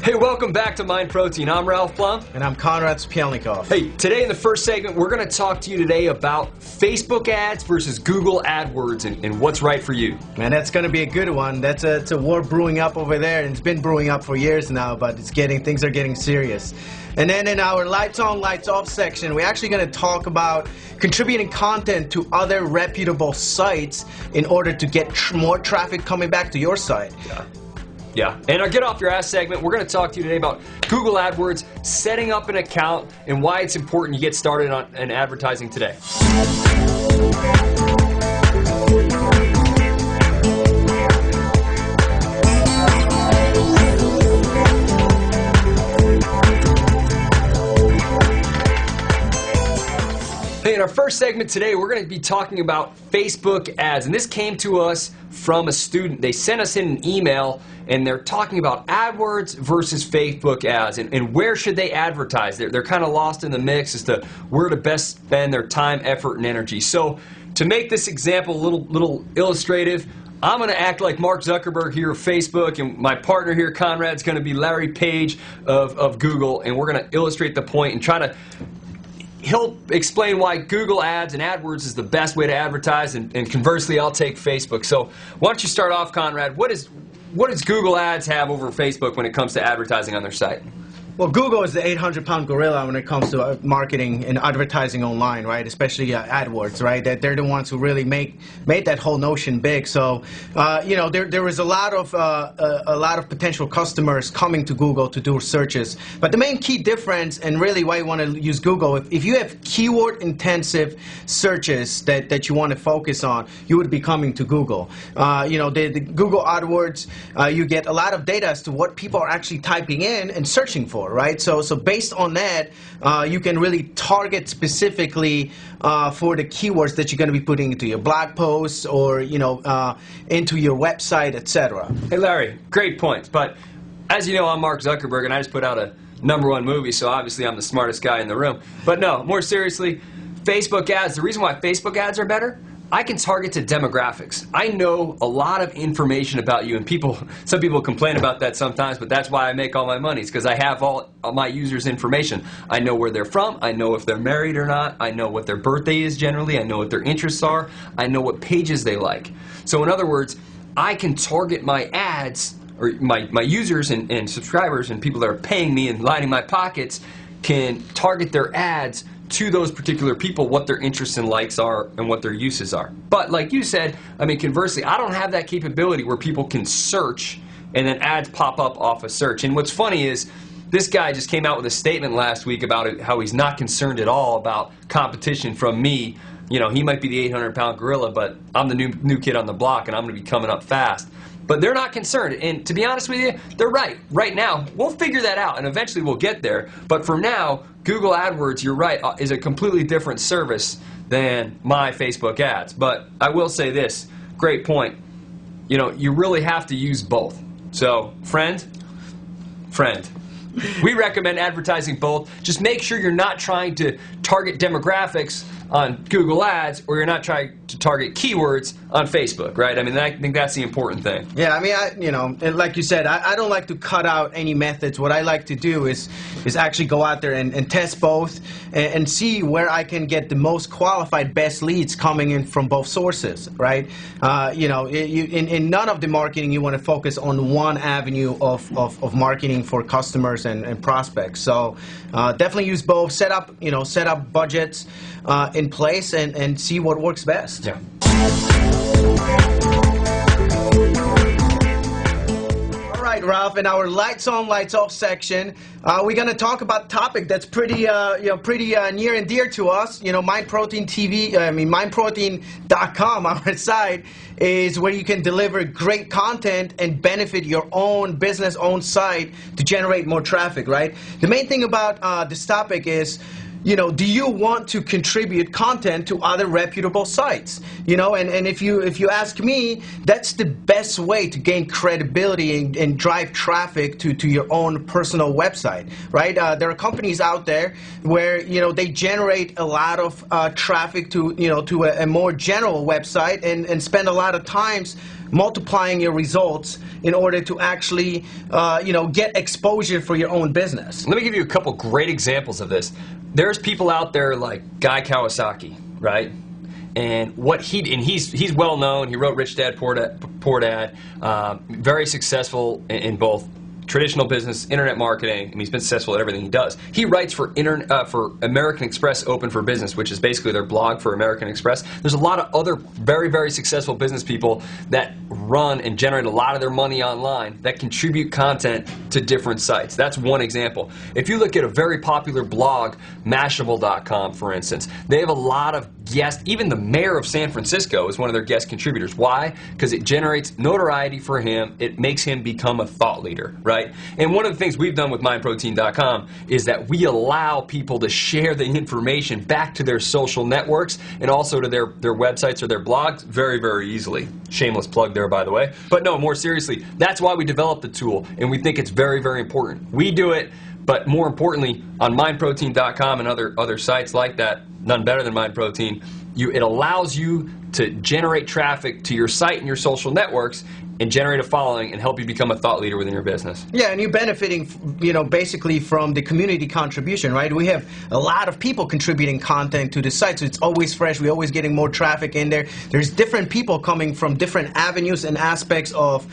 Hey, welcome back to Mind Protein. I'm Ralph Plum. And I'm Konrad Spielnikov. Hey, today in the first segment, we're going to talk to you today about Facebook ads versus Google AdWords and what's right for you. Man, that's going to be a good one. It's a war brewing up over there, and it's been brewing up for years now, but things are getting serious. And then in our lights on, lights off section, we're actually going to talk about contributing content to other reputable sites in order to get more traffic coming back to your site. Yeah, and our Get Off Your Ass segment, we're going to talk to you today about Google AdWords, setting up an account, and why it's important you get started in advertising today. Hey, in our first segment today, we're going to be talking about Facebook ads, and this came to us from a student. They sent us in an email, and they're talking about AdWords versus Facebook ads, and where should they advertise. They're kind of lost in the mix as to where to best spend their time, effort, and energy. So to make this example a little illustrative, I'm going to act like Mark Zuckerberg here of Facebook, and my partner here, Konrad's going to be Larry Page of Google, and we're going to illustrate the point and try to he'll explain why Google Ads and AdWords is the best way to advertise, and conversely, I'll take Facebook. So why don't you start off, Konrad? What does Google Ads have over Facebook when it comes to advertising on their site? Well, Google is the 800-pound gorilla when it comes to marketing and advertising online, right? Especially AdWords, right? That they're the ones who really made that whole notion big. So, you know, there was a lot of potential customers coming to Google to do searches. But the main key difference, and really why you want to use Google, if you have keyword-intensive searches that you want to focus on, you would be coming to Google. You know, the Google AdWords, you get a lot of data as to what people are actually typing in and searching for. Right, so based on that, you can really target specifically for the keywords that you're going to be putting into your blog posts or into your website, etc. Hey Larry, great points. But as you know, I'm Mark Zuckerberg, and I just put out a #1 movie, so obviously I'm the smartest guy in the room. But no, more seriously, Facebook ads. The reason why Facebook ads are better, I can target to demographics. I know a lot of information about you, and some people complain about that sometimes, but that's why I make all my money. It's because I have all my users' information. I know where they're from. I know if they're married or not. I know what their birthday is generally. I know what their interests are. I know what pages they like. So in other words, I can target my ads, or my users and subscribers and people that are paying me and lining my pockets can target their ads to those particular people, what their interests and likes are and what their uses are. But like you said, I mean, conversely, I don't have that capability where people can search and then ads pop up off a search. And what's funny is this guy just came out with a statement last week about it, how he's not concerned at all about competition from me. You know, he might be the 800-pound gorilla, but I'm the new kid on the block, and I'm going to be coming up fast. But they're not concerned, and to be honest with you, they're right. Right now, we'll figure that out, and eventually we'll get there. But for now, Google AdWords, you're right, is a completely different service than my Facebook ads. But I will say this, great point. You know, you really have to use both. So, friend, we recommend advertising both. Just make sure you're not trying to target demographics on Google Ads, or you're not trying to target keywords on Facebook, right? I mean, I think that's the important thing. Yeah, I mean, like you said, I don't like to cut out any methods. What I like to do is actually go out there and test both and see where I can get the most qualified, best leads coming in from both sources, right? You know, in none of the marketing, you want to focus on one avenue of marketing for customers and prospects. So definitely use both. Set up budgets in place and see what works best. Yeah. All right, Ralph, in our lights on, lights off section, we're going to talk about a topic that's pretty near and dear to us. You know, MindProtein.com, our site, is where you can deliver great content and benefit your own business, own site to generate more traffic, right? The main thing about this topic is, you know, do you want to contribute content to other reputable sites? You know, and if you ask me, that's the best way to gain credibility and drive traffic to your own personal website, right? There are companies out there where, you know, they generate a lot of traffic to a more general website and spend a lot of times multiplying your results in order to actually, get exposure for your own business. Let me give you a couple great examples of this. There's people out there like Guy Kawasaki, right? And he's well known. He wrote Rich Dad Poor Dad. Very successful in both traditional business, internet marketing, and he's been successful at everything he does. He writes for American Express Open for Business, which is basically their blog for American Express. There's a lot of other very, very successful business people that run and generate a lot of their money online that contribute content to different sites. That's one example. If you look at a very popular blog, Mashable.com, for instance, they have a lot of guests. Even the mayor of San Francisco is one of their guest contributors. Why? Because it generates notoriety for him. It makes him become a thought leader, right? And one of the things we've done with MindProtein.com is that we allow people to share the information back to their social networks and also to their websites or their blogs very, very easily. Shameless plug there, by the way. But no, more seriously, that's why we developed the tool, and we think it's very, very important. We do it, but more importantly, on MindProtein.com and other sites like that, none better than MindProtein, it allows you to generate traffic to your site and your social networks and generate a following and help you become a thought leader within your business. Yeah, and you're benefiting, basically from the community contribution, right? We have a lot of people contributing content to the site, so it's always fresh. We're always getting more traffic in there. There's different people coming from different avenues and aspects of,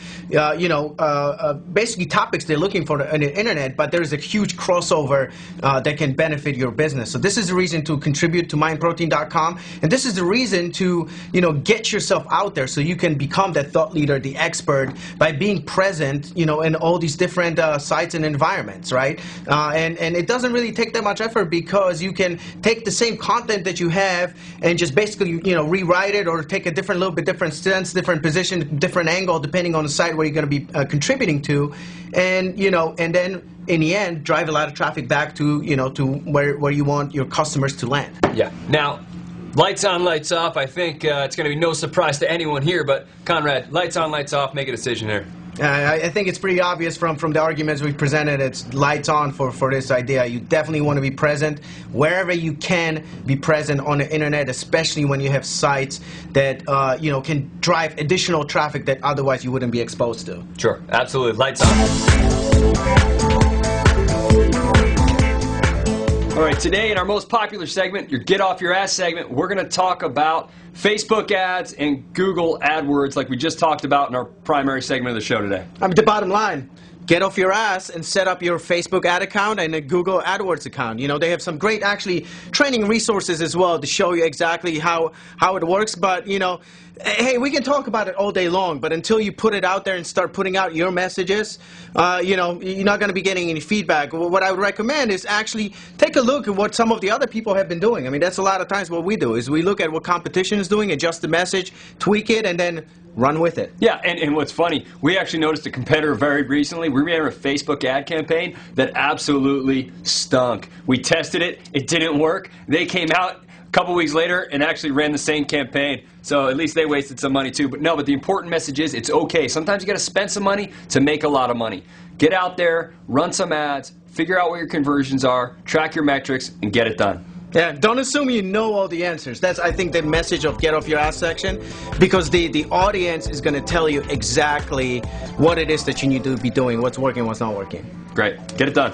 basically topics they're looking for on the internet, but there's a huge crossover that can benefit your business. So this is the reason to contribute to MindProtein.com, and this is the reason to, get yourself out there so you can become that thought leader, the expert, by being present, in all these different sites and environments, right? And it doesn't really take that much effort because you can take the same content that you have and just basically, rewrite it or take a little bit different stance, different position, different angle, depending on the site where you're going to be contributing to, and and then in the end, drive a lot of traffic back to to where you want your customers to land. Yeah. Now, lights on, lights off. I think it's going to be no surprise to anyone here, but Conrad, lights on, lights off, make a decision here. I think it's pretty obvious from the arguments we've presented. It's lights on for this idea. You definitely want to be present wherever you can be present on the internet, especially when you have sites that can drive additional traffic that otherwise you wouldn't be exposed to. Sure, absolutely. Lights on. All right, today in our most popular segment, your Get Off Your Ass segment, we're going to talk about Facebook ads and Google AdWords like we just talked about in our primary segment of the show today. The bottom line, get off your ass and set up your Facebook ad account and a Google AdWords account. They have some great, actually, training resources as well to show you exactly how it works. But, hey, we can talk about it all day long, but until you put it out there and start putting out your messages, you're not going to be getting any feedback. What I would recommend is actually take a look at what some of the other people have been doing. I mean, that's a lot of times what we do is we look at what competition is doing, adjust the message, tweak it, and then run with it. Yeah, and what's funny, we actually noticed a competitor very recently. We ran a Facebook ad campaign that absolutely stunk. We tested it. It didn't work. They came out a couple weeks later and actually ran the same campaign. So at least they wasted some money too. But the important message is it's okay. Sometimes you got to spend some money to make a lot of money. Get out there, run some ads, figure out what your conversions are, track your metrics, and get it done. Yeah, don't assume you know all the answers. That's, I think, the message of Get Off Your Ass section, because the audience is going to tell you exactly what it is that you need to be doing, what's working, what's not working. Great. Get it done.